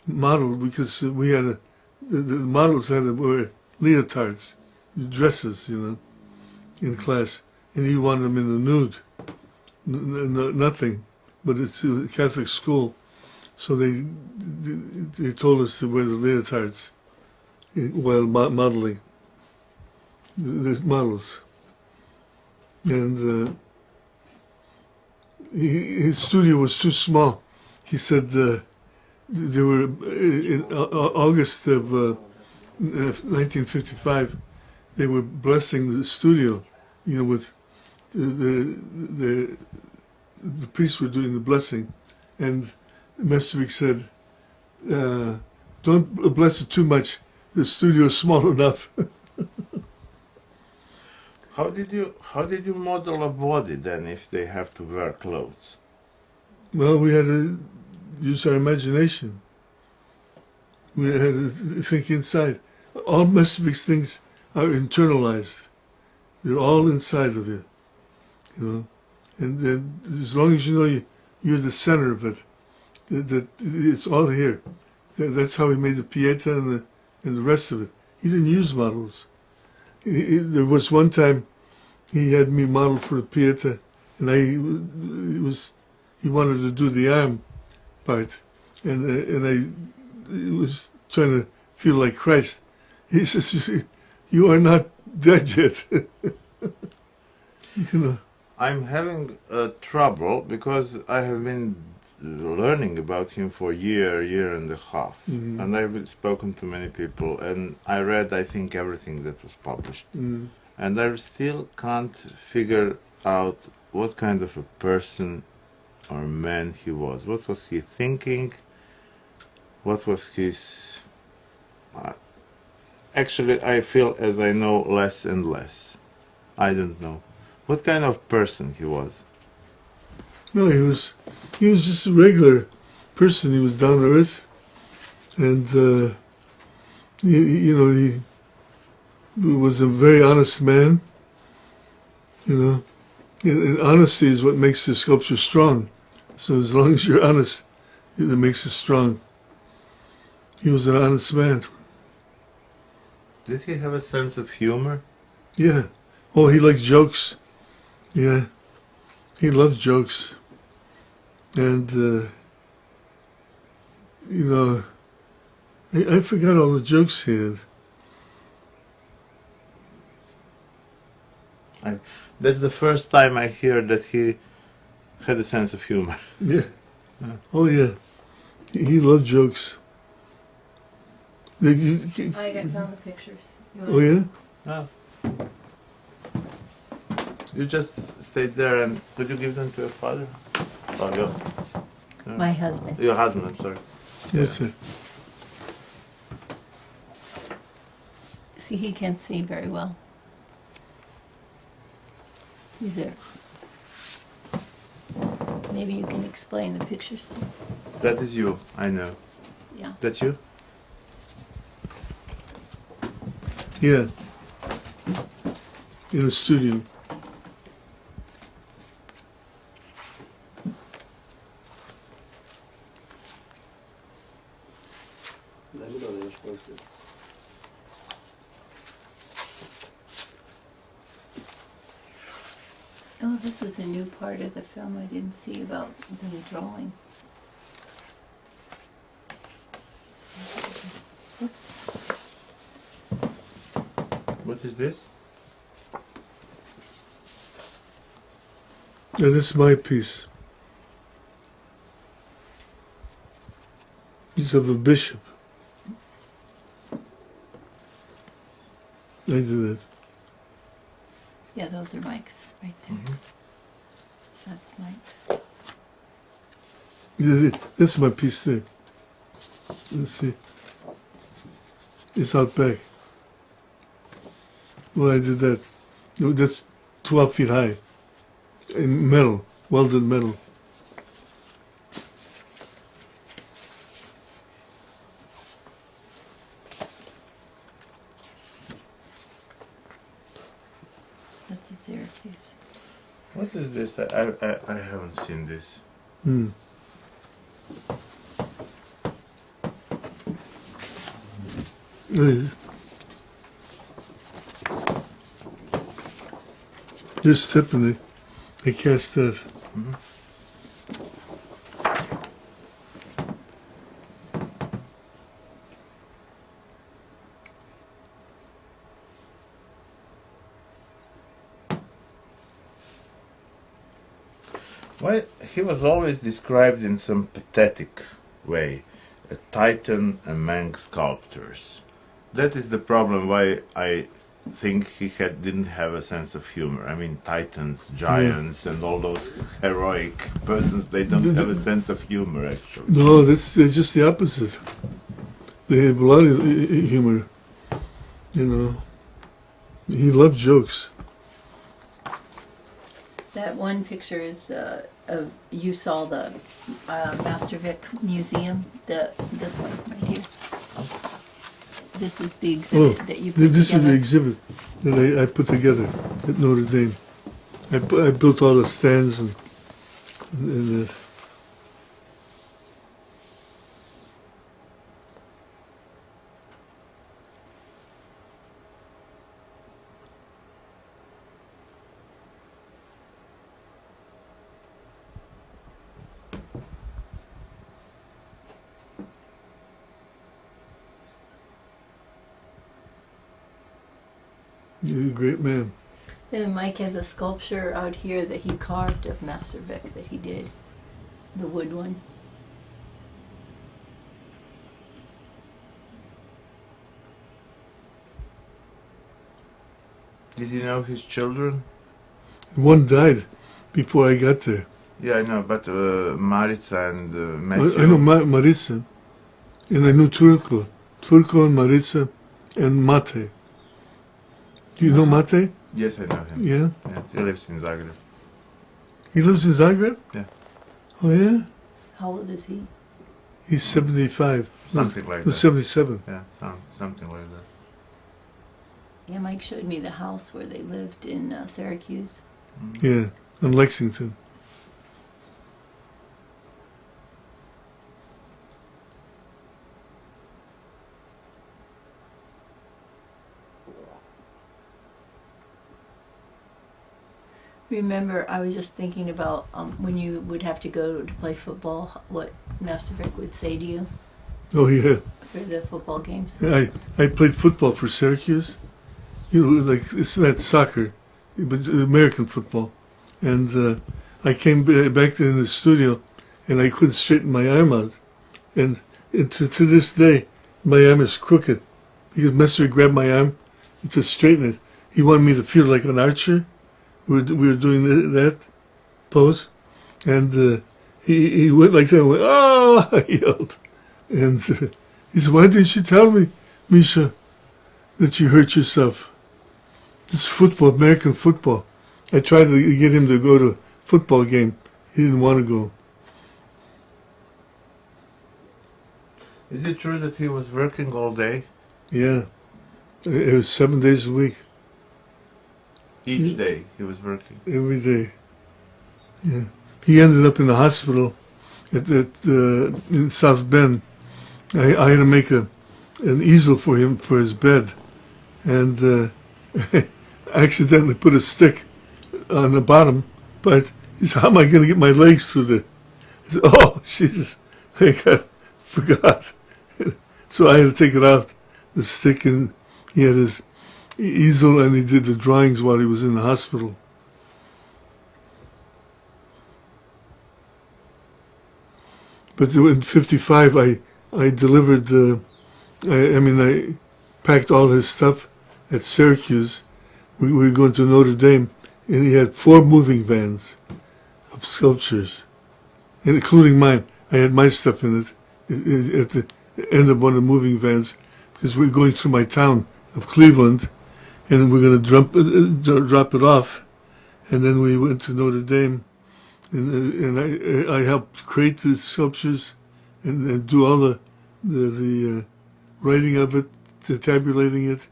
model because we had the models had to wear leotards, dresses, you know, in class. And he wanted them in the nude. Nothing. But it's a Catholic school. So they told us to wear the leotards while modeling the models. And his studio was too small. He said they were in August of 1955. They were blessing the studio, you know, with the priests were doing the blessing, and Messervich said, "Don't bless it too much. The studio is small enough." How did you model a body then if they have to wear clothes? Well, we had to use our imagination. We had to think inside. All Messervich's things are internalized. They're all inside of you, you know. And then as long as you know you're the center of it, that it's all here. That's how he made the Pieta and the rest of it. He didn't use models. There was one time he had me model for the Pieta, and he wanted to do the arm part, and I was trying to feel like Christ. He says, "You are not dead yet." You know. I'm having trouble because I have been learning about him for a year and a half, and I've spoken to many people, and I read, I think, everything that was published, and I still can't figure out what kind of a person or man he was. What was he thinking? What was his... Actually, I feel as I know less and less. I don't know. What kind of person he was? No, he was just a regular person. He was down to earth, and you know, he was a very honest man. You know, and honesty is what makes the sculpture strong. So as long as you're honest, it makes it strong. He was an honest man. Did he have a sense of humor? Yeah. Oh, he liked jokes. Yeah. He loved jokes. And, you know, I forgot all the jokes he had. That's the first time I hear that he had a sense of humor. Yeah. Oh, yeah. He loved jokes. I found the pictures. Oh, yeah? Oh. You just stayed there, and could you give them to your father? Oh, My husband. your husband, I'm sorry. Yes, sir. See, he can't see very well. These are. Maybe you can explain the pictures to me. That is you, I know. Yeah. That's you? Yeah. In the studio. Da mi dole još postoji. Oh, this is a new part of the film I didn't see about the drawing. Oops. What is this? And this is my piece. Piece of a bishop. I did that. Yeah, those are Mike's right there. That's Mike's. This is my piece there. Let's see. It's out back. Well, I did that. No, that's 12 feet high. In metal, welded metal. That's a Syracuse. What is this? I haven't seen this. Hmm. This Tiffany, I cast that. Why he was always described in some pathetic way, a titan among sculptors. That is the problem. Why I think he didn't have a sense of humor. I mean, titans, giants, and all those heroic persons. They don't have a sense of humor, actually. No, they're just the opposite. They have a lot of humor. You know, he loved jokes. That one picture is of you saw the Mastervik Museum. This one right here. This is the exhibit that you put This together. is the exhibit that I put together at Notre Dame. I built all the stands and that. You're a great man. Then Mike has a sculpture out here that he carved of Mastervik that he did, the wood one. Did you know his children? One died before I got there. Yeah, I know, but Maritza and Matthew. I know Maritza, and I knew Turco. Turco and Maritza and Mate. Do you know Mate? Yes, I know him. Yeah. Yeah, he lives in Zagreb. He lives in Zagreb? Yeah. Oh, yeah? How old is he? He's 75. Something like No, that. 77. Yeah, something like that. Yeah, Mike showed me the house where they lived in Syracuse. Yeah, in Lexington. Remember, I was just thinking about when you would have to go to play football, what Mastervik would say to you Oh, yeah. for the football games. I played football for Syracuse. You know, like, it's not soccer, but American football. And I came back in the studio, and I couldn't straighten my arm out. And to this day, my arm is crooked. Because Messer grabbed my arm to straighten it. He wanted me to feel like an archer. We were doing that pose. And he went like that and went, "Oh!" I yelled. And he said, "Why didn't you tell me, Misha, that you hurt yourself? This football, American football." I tried to get him to go to a football game. He didn't want to go. Is it true that he was working all day? Yeah. It was 7 days a week, Each day he was working. every day. Yeah. He ended up in the hospital in South Bend. I had to make an easel for him for his bed. And I accidentally put a stick on the bottom, but he said, "How am I going to get my legs through the..." I said, "Oh, Jesus, I forgot." So I had to take it out, the stick, and he had his easel, and he did the drawings while he was in the hospital. But in '55, I delivered. I packed all his stuff at Syracuse. We were going to Notre Dame, and he had 4 moving vans of sculptures, and including mine. I had my stuff in it at the end of one of the moving vans because we were going through my town of Cleveland, and we're going to drop it off, and then we went to Notre Dame, and I helped create the sculptures and do all the writing of it, the tabulating it,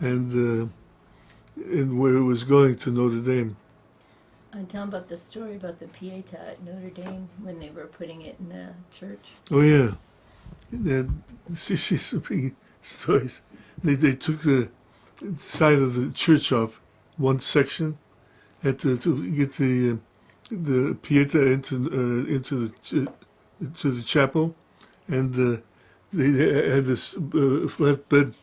and where it was going to Notre Dame. Tell 'em about the story about the Pietà at Notre Dame when they were putting it in the church. Oh yeah, and she's bringing stories. They took the side of the church off, one section, had to get the Pietà into the chapel, and they had this flatbed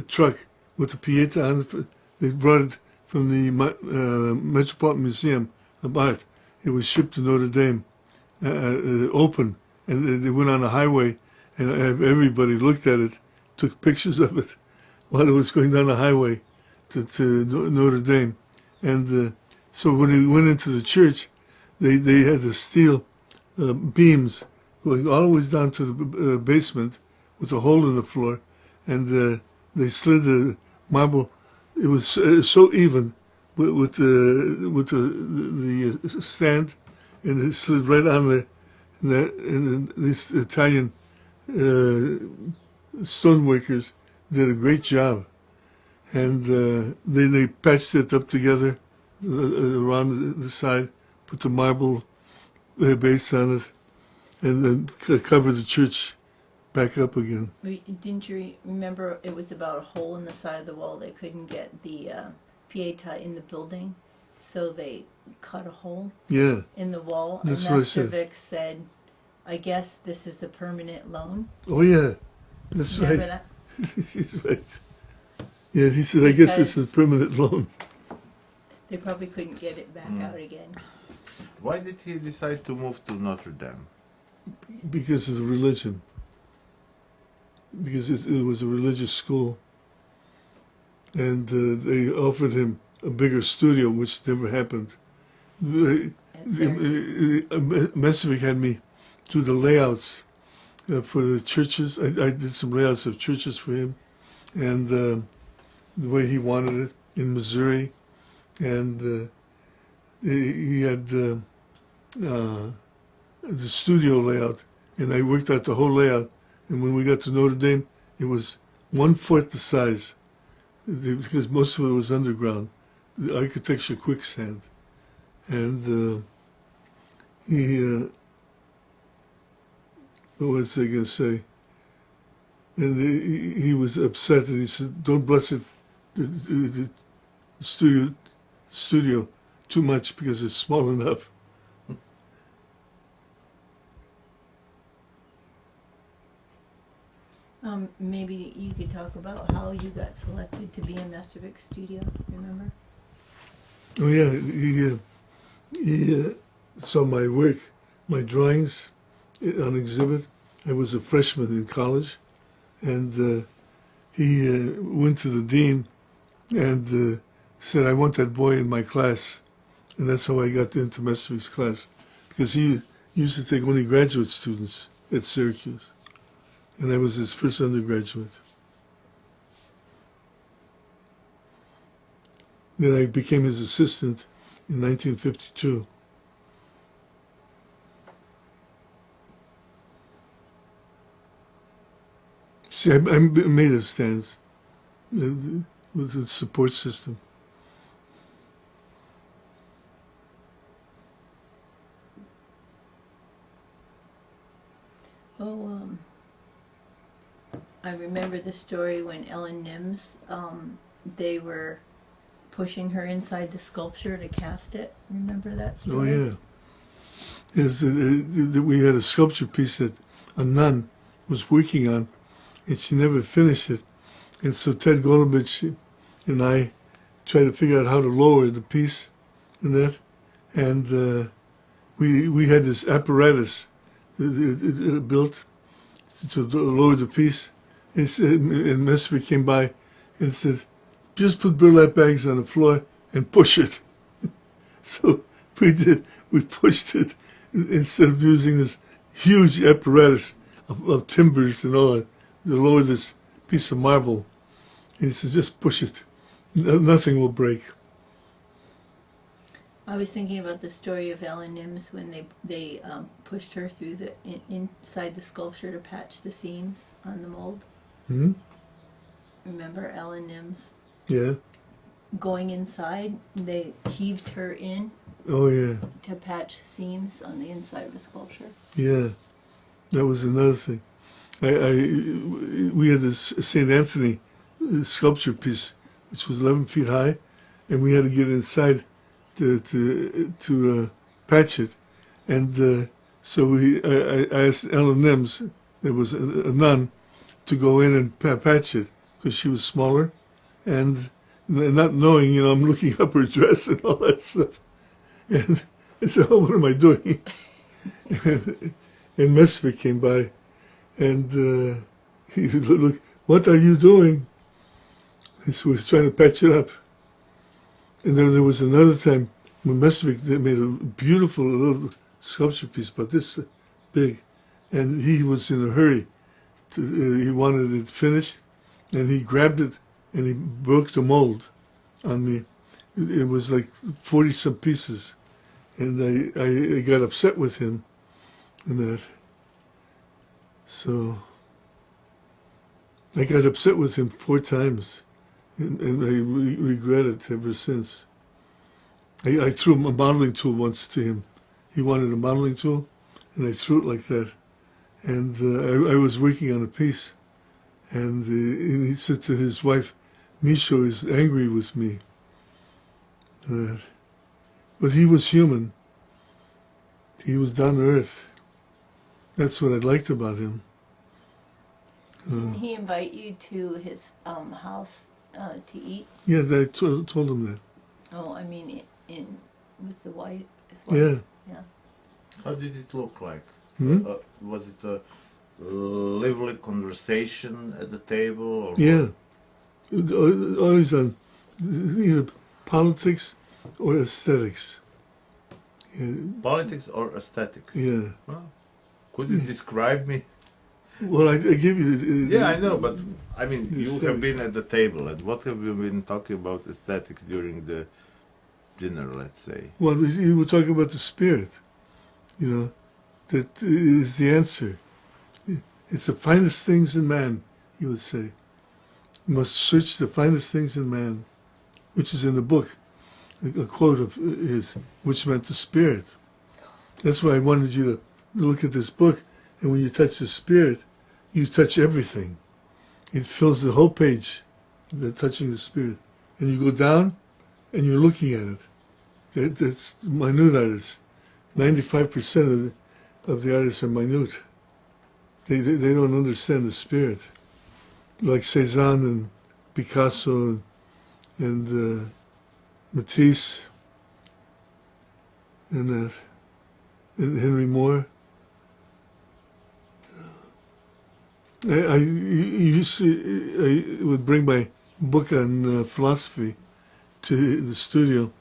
truck with the Pietà on it. They brought it from the Metropolitan Museum of Art. It was shipped to Notre Dame, open, and they went on the highway, and everybody looked at it, took pictures of it while it was going down the highway to Notre Dame. And so when they went into the church, they had the steel beams going all the way down to the basement with a hole in the floor, and they slid the marble. It was so even with the stand, and it slid right on there. And these Italian stoneworkers did a great job, and they patched it up together around the side, put the marble base on it, and then covered the church back up again. Didn't you remember it was about a hole in the side of the wall? They couldn't get the Pietà in the building, so they cut a hole in the wall. That's and what I said. Mr. said, I guess this is a permanent loan. Oh yeah, that's Remember right. that? He's right. Yeah, he said, I guess this is a permanent loan. They probably couldn't get it back out again. Why did he decide to move to Notre Dame? Because of the religion. Because it was a religious school. And they offered him a bigger studio, which never happened. Messervich had me do the layouts for the churches. I did some layouts of churches for him, and the way he wanted it in Missouri. And he had the studio layout, and I worked out the whole layout. And when we got to Notre Dame, it was 1/4 the size, because most of it was underground, the architecture quicksand. And what was I going to say? And he was upset, and he said, don't bless it, the studio too much, because it's small enough. Maybe you could talk about how you got selected to be in Messervich's studio, remember? Oh yeah, he saw my work, my drawings on exhibit. I was a freshman in college, and he went to the dean and said, I want that boy in my class. And that's how I got into Messervich's class, because he used to take only graduate students at Syracuse. And I was his first undergraduate. Then I became his assistant in 1952. See, I made a stands with the support system. Oh, I remember the story when Ellen Nims, they were pushing her inside the sculpture to cast it. Remember that Oh story? yeah. Yes, we had a sculpture piece that a nun was working on, and she never finished it. And so Ted Golovich and I tried to figure out how to lower the piece and that. And we had this apparatus built to lower the piece. And Mesford came by and said, just put burlap bags on the floor and push it. So we did. We pushed it instead of using this huge apparatus of timbers and all that to lower this piece of marble. And he said, just push it. Nothing will break. I was thinking about the story of Ellen Nims when they pushed her through the inside the sculpture to patch the seams on the mold. Hmm? Remember Ellen Nims Yeah. going inside? They heaved her in Oh, yeah. to patch seams on the inside of the sculpture. Yeah. That was another thing. We had this St. Anthony sculpture piece, which was 11 feet high, and we had to get inside to patch it. And so I asked Ellen Nims, there was a nun, to go in and patch it, because she was smaller. And not knowing, I'm looking up her dress and all that stuff. And I said, oh, what am I doing? And Mesford came by, and he said, look, what are you doing? He said, we're trying to patch it up. And then there was another time when Mesford made a beautiful little sculpture piece, about this big, and he was in a hurry. He wanted it finished, and he grabbed it, and he broke the mold on me. It was like 40-some pieces, and I got upset with him and that. So I got upset with him 4 times, and I regret it ever since. I threw a modeling tool once to him. He wanted a modeling tool, and I threw it like that. And I was working on a piece, and he said to his wife, Misho is angry with me. But he was human. He was down to earth. That's what I liked about him. Didn't he invite you to his house to eat? Yeah, I told him that. Oh, I mean, with his wife. Yeah. Yeah. How did it look like? Hmm? Was it a lively conversation at the table? Or Yeah. Always on either politics or aesthetics. Yeah. Politics or aesthetics? Yeah. Well, could you describe me? Well, I give you. Yeah, I know, but I mean, you have aesthetics. been at the table, and what have you been talking about aesthetics during the dinner, let's say? Well, you were talking about the spirit. That is the answer. It's the finest things in man, he would say. You must search the finest things in man, which is in the book, a quote of his, which meant the spirit. That's why I wanted you to look at this book, and when you touch the spirit, you touch everything. It fills the whole page, touching the spirit. And you go down, and you're looking at it. That's minute artists. 95% of the artists are minute. They don't understand the spirit. Like Cézanne and Picasso and Matisse and Henry Moore. I would bring my book on philosophy to the studio,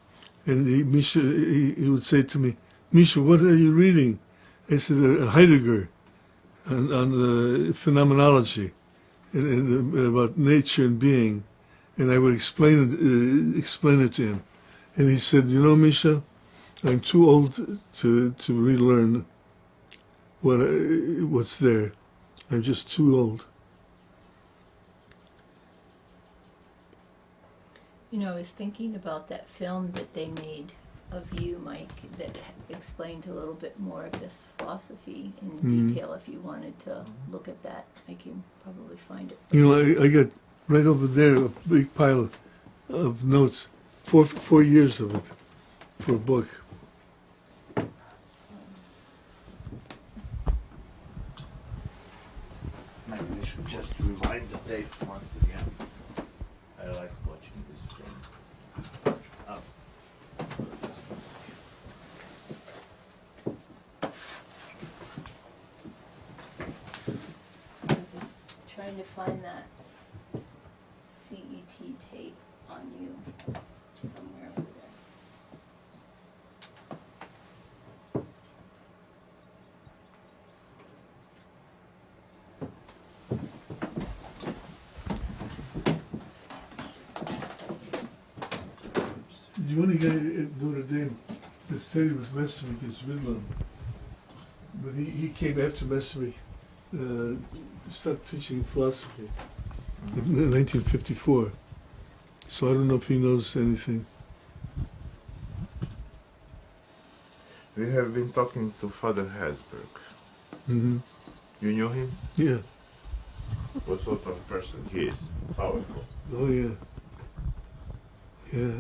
and he would say to me, Misha, what are you reading? I said, Heidegger on phenomenology and about nature and being, and I would explain it to him, and he said, Misha, I'm too old to relearn what's there. I'm just too old. I was thinking about that film that they made of you, Mike, that explained a little bit more of this philosophy in detail. If you wanted to look at that, I can probably find it. I got right over there a big pile of notes, 4 years of it for a book. Maybe we should just rewind the tape once again. I like watching this film. Oh. trying to find that CET tape on you somewhere over there. The only guy at Notre Dame that studied with Messerich is Ridlon. But he came after Messerich, stopped teaching philosophy in 1954. So I don't know if he knows anything. We have been talking to Father Hasberg. Mm-hmm. You knew him? Yeah. What sort of person he is? Powerful. Oh, yeah. Yeah.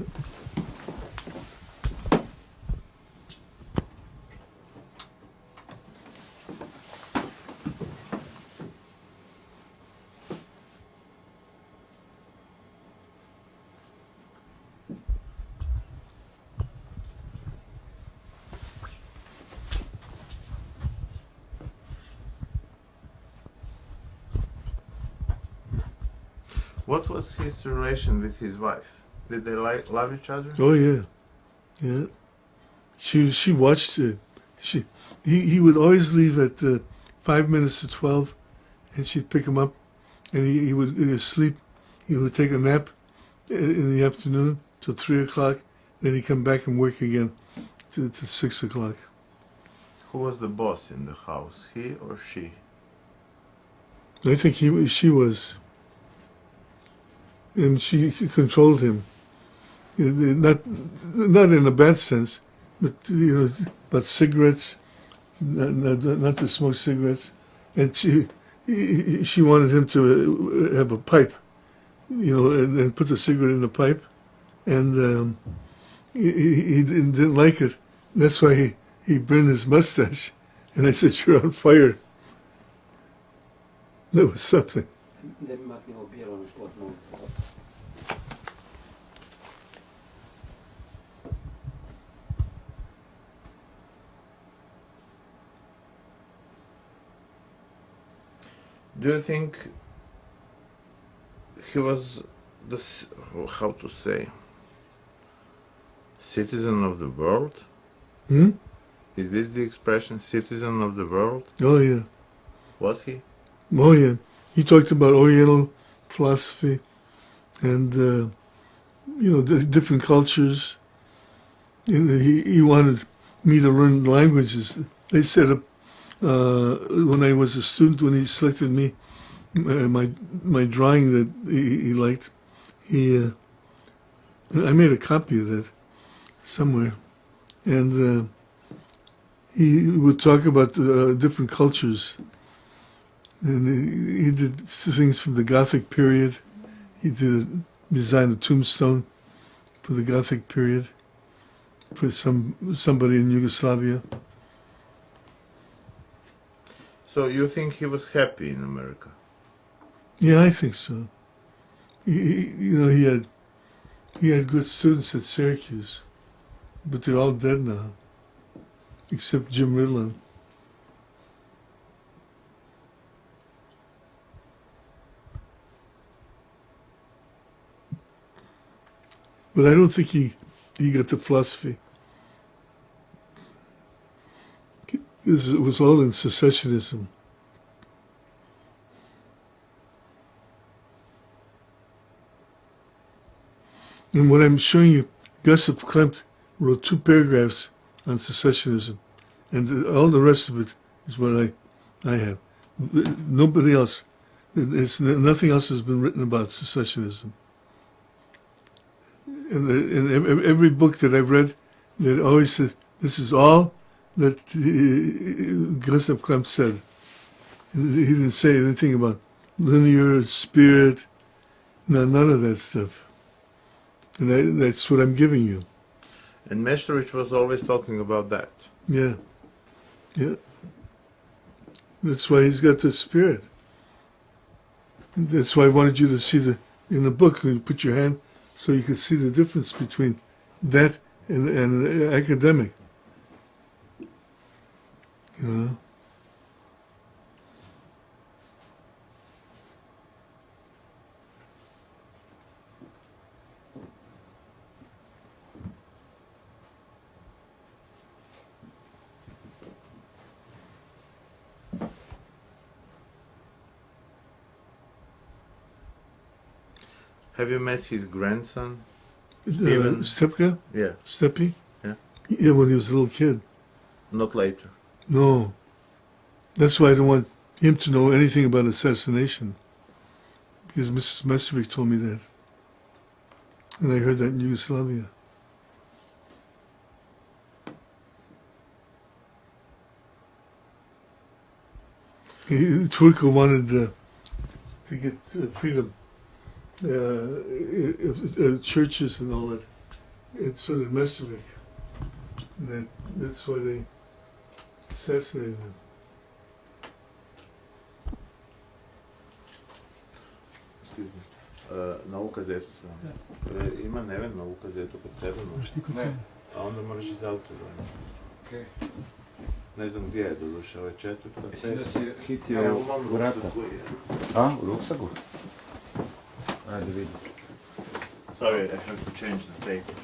What was his relation with his wife? Did they love each other? Oh, yeah. Yeah. She watched it. He would always leave at 5 minutes to 12, and she'd pick him up, and he would sleep. He would take a nap in the afternoon till 3 o'clock. Then he'd come back and work again to 6 o'clock. Who was the boss in the house, he or she? I think she was, and she controlled him. Not in a bad sense, but about cigarettes, not to smoke cigarettes, and she wanted him to have a pipe, and put the cigarette in the pipe, and he didn't like it. That's why he burned his mustache, and I said, "You're on fire." That was something. Det märker ni upp hela sport nu. Do you think he was how to say, citizen of the world? Hmm? Is this the expression, citizen of the world? Oh, yeah. Was he? Oh, yeah. He talked about Oriental philosophy and, the different cultures. He wanted me to learn languages. They set up, when I was a student, when he selected me, my drawing that he liked, I made a copy of that somewhere. And he would talk about different cultures. And he did things from the Gothic period. He designed a tombstone for the Gothic period for somebody in Yugoslavia. So you think he was happy in America? Yeah, I think so. He had good students at Syracuse, but they're all dead now, except Jim Ridlon. But I don't think he got the philosophy. It was all in secessionism. And what I'm showing you, Gustav Klimt wrote 2 paragraphs on secessionism, and all the rest of it is what I have. Nobody else, nothing else has been written about secessionism. And every book that I've read, it always said, this is all that Gustav Klimt said. He didn't say anything about linear, spirit, none of that stuff. And that's what I'm giving you. And Meshterich was always talking about that. Yeah. Yeah. That's why he's got the spirit. That's why I wanted you to see in the book, you put your hand so you could see the difference between that and academic. Have you met his grandson? Steven? Stepka? Yeah, Steppy? Yeah. Yeah, when he was a little kid. not later. No. That's why I don't want him to know anything about assassination. Because Mrs. Messervich told me that. And I heard that in Yugoslavia. Turco wanted to get freedom, churches and all that. And so did Messervich. And that's why they assassinated him. Excuse me. Na ovu kazetu sam. Ima Neven na ovu kazetu kad sedemo. Ne. A onda moraš iz auta donijeti. Okej. Ne znam gdje je doduše, ovo je četvrta, Mislim da peta. si Ne, hitio u mom u vrata. ruksaku je. A, u ruksaku? Ajde vidim. Sorry, I have to change the paper.